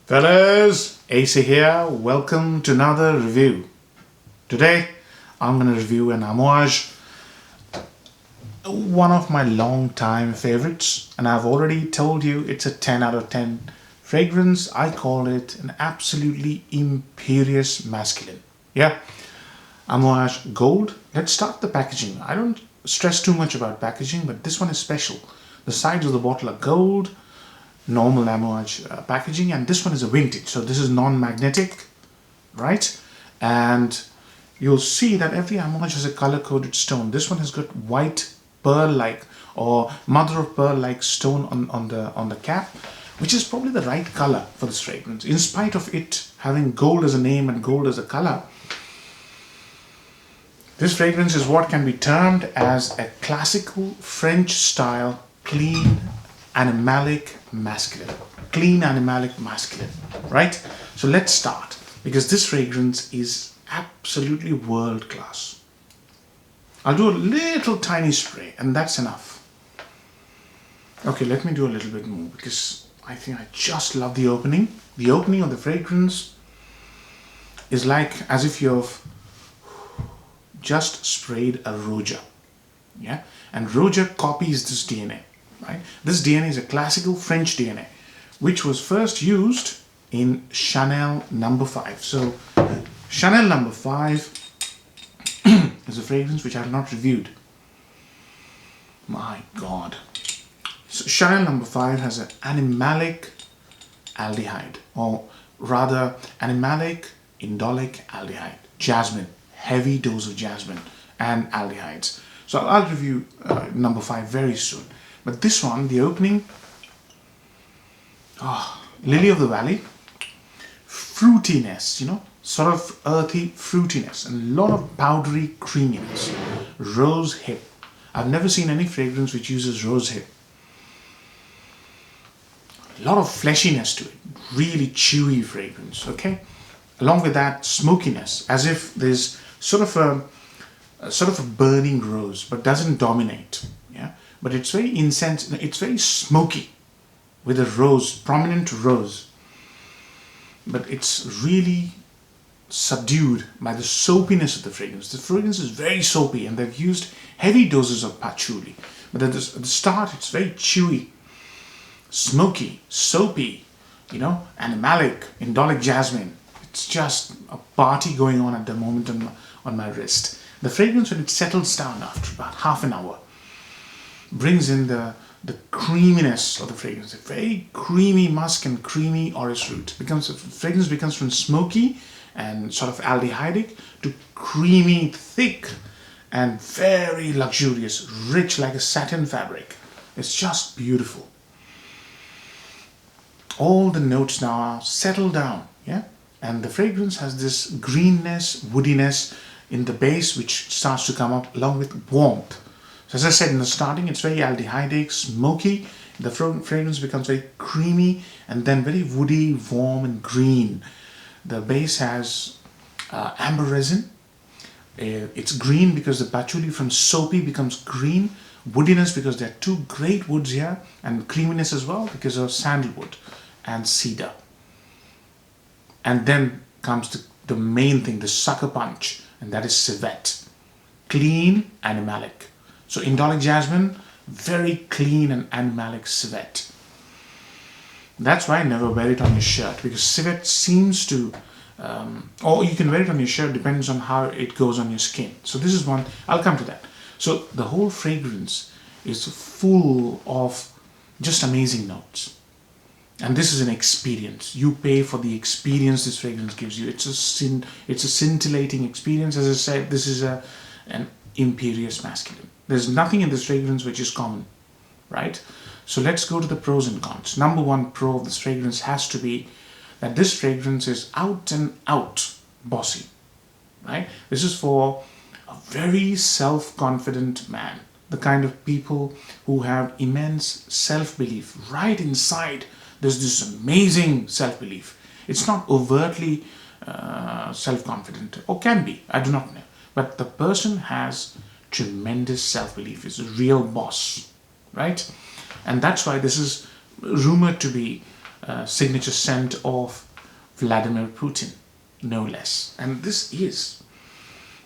Fellas, AC here. Welcome to another review. Today, I'm going to review an Amouage, one of my long-time favorites, and I've already told you it's a 10 out of 10 fragrance. I call it an absolutely imperious masculine. Yeah, Amouage Gold. Let's start the packaging. I don't stress too much about packaging, but this one is special. The sides of the bottle are gold, normal Amouage packaging, and this one is a vintage, so this is non-magnetic, right? And you'll see that every Amouage has a color-coded stone. This one has got white pearl-like or mother of pearl-like stone on the cap, which is probably the right color for this fragrance. In spite of it having gold as a name and gold as a color, this fragrance is what can be termed as a classical French style clean animalic masculine. Clean animalic masculine, right? So let's start, because this fragrance is absolutely world class. I'll do a little tiny spray and that's enough. Okay, let me do a little bit more because I think I just love the opening. The opening of the fragrance is like as if you've just sprayed a Roja. Yeah, and Roja copies this DNA. Right? This DNA is a classical French DNA, which was first used in Chanel No. 5. So, Chanel No. 5 is a fragrance which I have not reviewed. My God. So, Chanel No. 5 has an animalic aldehyde, or rather, animalic indolic aldehyde. Jasmine, heavy dose of jasmine and aldehydes. So, I'll review No. 5 very soon. But this one, the opening, lily of the valley, fruitiness, sort of earthy fruitiness, and a lot of powdery creaminess. Rose hip. I've never seen any fragrance which uses rose hip. A lot of fleshiness to it, really chewy fragrance, okay? Along with that, smokiness, as if there's sort of a burning rose, but doesn't dominate. But it's very it's very smoky with a rose, prominent rose. But it's really subdued by the soapiness of the fragrance. The fragrance is very soapy and they've used heavy doses of patchouli. But at the start, it's very chewy, smoky, soapy, animalic, indolic jasmine. It's just a party going on at the moment on my wrist. The fragrance, when it settles down after about half an hour, brings in the creaminess of the fragrance. A very creamy musk and creamy orris root. Fragrance becomes from smoky and sort of aldehydic to creamy, thick, and very luxurious, rich like a satin fabric. It's just beautiful. All the notes now are settled down, yeah? And the fragrance has this greenness, woodiness in the base, which starts to come up along with warmth. As I said in the starting, it's very aldehydic, smoky. The fragrance becomes very creamy and then very woody, warm and green. The base has amber resin. It's green because the patchouli from soapy becomes green. Woodiness because there are two great woods here, and creaminess as well because of sandalwood and cedar. And then comes the main thing, the sucker punch, and that is civet. Clean, animalic. So indolic jasmine, very clean and animalic civet. That's why I never wear it on your shirt, because civet seems to, or you can wear it on your shirt, depends on how it goes on your skin. So this is one, I'll come to that. So the whole fragrance is full of just amazing notes. And this is an experience. You pay for the experience this fragrance gives you. It's a scintillating experience. As I said, this is an imperious masculine. There's nothing in this fragrance which is common, right? So let's go to the pros and cons. Number one pro of this fragrance has to be that this fragrance is out and out bossy, right? This is for a very self-confident man, the kind of people who have immense self-belief. Right inside, there's this amazing self-belief. It's not overtly self-confident, or can be, I do not know. But the person has tremendous self-belief, is a real boss, right? And that's why this is rumored to be signature scent of Vladimir Putin, no less. And this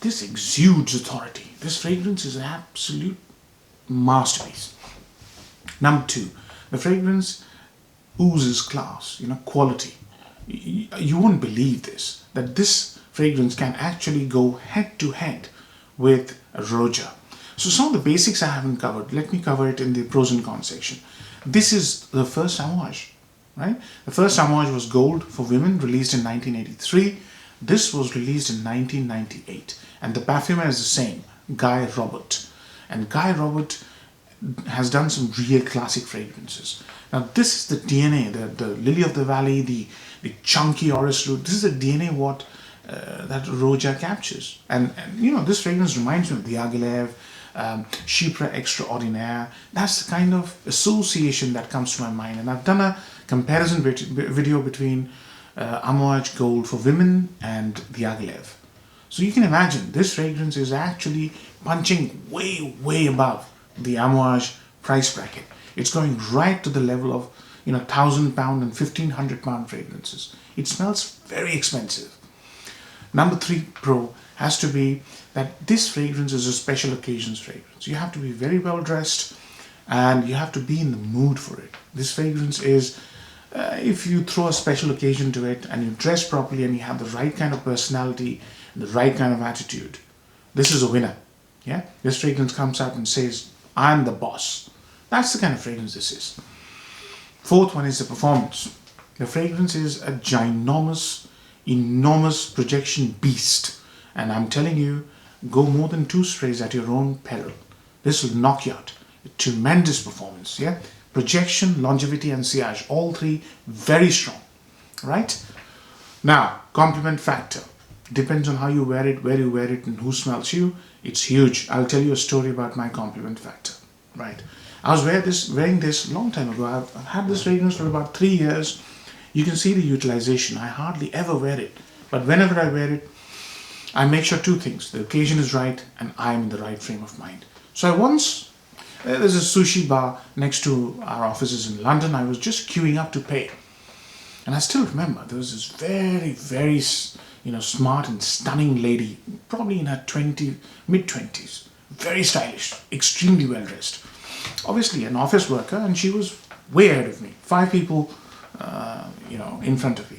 exudes authority. This fragrance is an absolute masterpiece. Number 2, the fragrance oozes class, quality. You won't believe this, that this fragrance can actually go head to head with Roja. So some of the basics I haven't covered. Let me cover it in the pros and cons section. This is the first Amouage, right? The first Amouage was Gold for Women, released in 1983. This was released in 1998. And the perfumer is the same, Guy Robert. And Guy Robert has done some real classic fragrances. Now this is the DNA, the lily of the valley, the chunky orris root. This is the DNA what that Roja captures. And this fragrance reminds me of Diaghilev, Chypre Extraordinaire. That's the kind of association that comes to my mind. And I've done a comparison video between Amouage Gold for Women and Diaghilev. So you can imagine this fragrance is actually punching way above the Amouage price bracket. It's going right to the level of £1,000 and £1,500 fragrances. It smells very expensive. Number 3 pro has to be that this fragrance is a special occasions fragrance. You have to be very well dressed and you have to be in the mood for it. This fragrance is, if you throw a special occasion to it and you dress properly and you have the right kind of personality and the right kind of attitude, this is a winner. Yeah, this fragrance comes out and says, I'm the boss. That's the kind of fragrance this is. 4th one is the performance. The fragrance is a ginormous, enormous projection beast. And I'm telling you, go more than 2 sprays at your own peril. This will knock you out. A tremendous performance, yeah? Projection, longevity and sillage, all 3 very strong, right? Now, compliment factor. Depends on how you wear it, where you wear it and who smells you. It's huge. I'll tell you a story about my compliment factor, right? I was wearing this a long time ago. I've had this fragrance for about 3 years. You can see the utilization. I hardly ever wear it. But whenever I wear it, I make sure 2 things. The occasion is right and I'm in the right frame of mind. So there's a sushi bar next to our offices in London. I was just queuing up to pay. And I still remember there was this very smart and stunning lady, probably in her mid-20s. Very stylish, extremely well dressed. Obviously an office worker, and she was way ahead of me. 5 people, in front of me.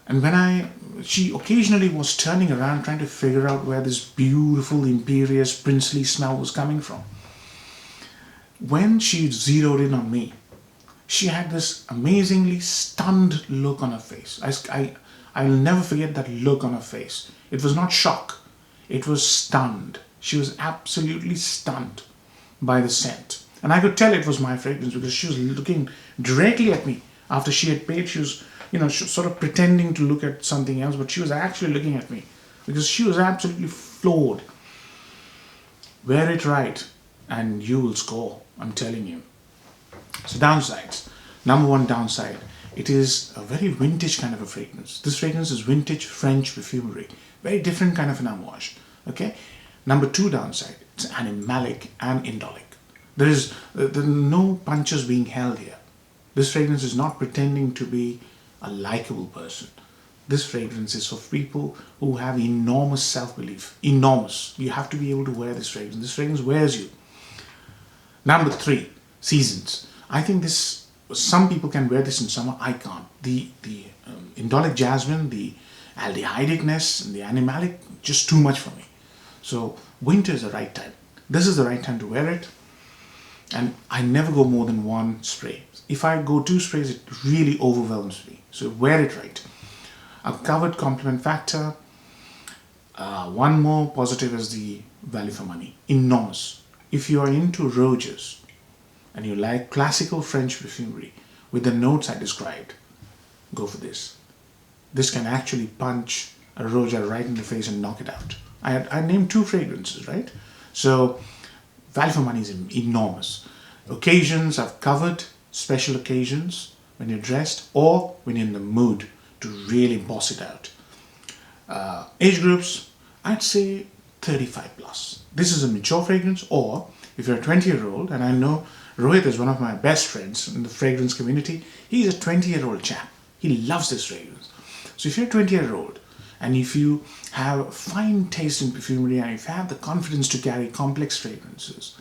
And she occasionally was turning around trying to figure out where this beautiful, imperious, princely smell was coming from. When she zeroed in on me, she had this amazingly stunned look on her face. I'll never forget that look on her face. It was not shock. It was stunned. She was absolutely stunned by the scent. And I could tell it was my fragrance because she was looking directly at me. After she had paid, she was, sort of pretending to look at something else, but she was actually looking at me because she was absolutely floored. Wear it right and you will score, I'm telling you. So downsides. Number 1 downside. It is a very vintage kind of a fragrance. This fragrance is vintage French perfumery. Very different kind of an Amouage. Okay. Number 2 downside. It's animalic and indolic. There are no punches being held here. This fragrance is not pretending to be a likable person. This fragrance is for people who have enormous self-belief. Enormous. You have to be able to wear this fragrance. This fragrance wears you. Number 3, seasons. I think some people can wear this in summer. I can't. The indolic jasmine, the aldehydicness, and the animalic, just too much for me. So winter is the right time. This is the right time to wear it. And I never go more than 1 spray. If I go 2 sprays, it really overwhelms me. So wear it right. I've covered compliment factor. One more positive is the value for money. Enormous. If you are into Rojas and you like classical French perfumery with the notes I described, go for this. This can actually punch a Roja right in the face and knock it out. I named 2 fragrances, right? So value for money is enormous. Occasions I've covered, special occasions, when you're dressed or when you're in the mood to really boss it out. Age groups, I'd say 35 plus. This is a mature fragrance, or if you're a 20-year-old, and I know Rohit is one of my best friends in the fragrance community, he's a 20-year-old chap. He loves this fragrance. So if you're a 20-year-old, and if you have fine taste in perfumery, and if you have the confidence to carry complex fragrances,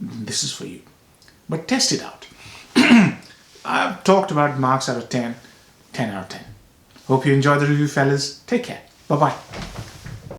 this is for you. But test it out. I've talked about marks out of 10, 10 out of 10. Hope you enjoyed the review, fellas. Take care. Bye-bye.